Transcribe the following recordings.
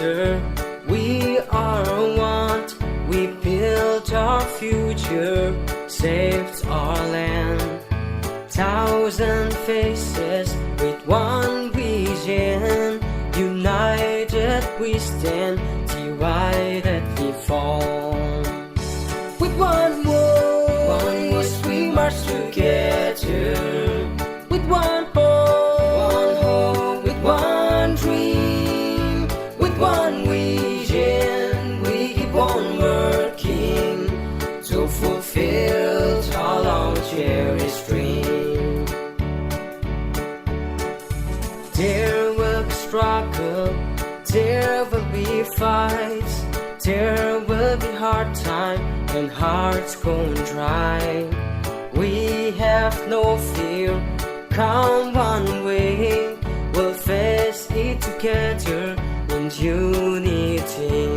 together, we are one. We built our future, saved our land. Thousand faces with one vision. United we stand, divided we fall. With one voice we march together. With one hope, with one dream, with one vision, we keep on working to fulfill our long cherished dream. There will be struggle, there will be fights, there will be hard time and hearts going dry. We have no fear, come one way, we'll face it together in unity.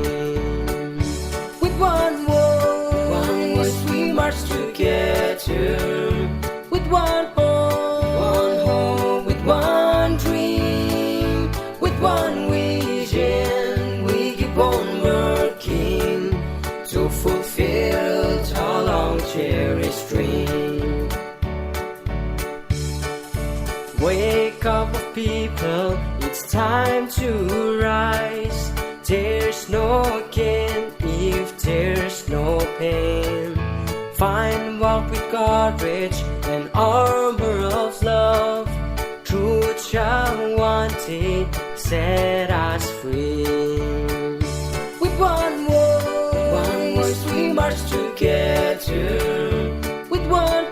With one voice we march together. With one hope, with one dream, with one vision, we keep on working to fulfill our long cherished dream. Wake up people, it's time to rise. There's no gain if there's no pain. Find walk with courage and armor of love. Truth shall one day set us free. With one voice we march together. With one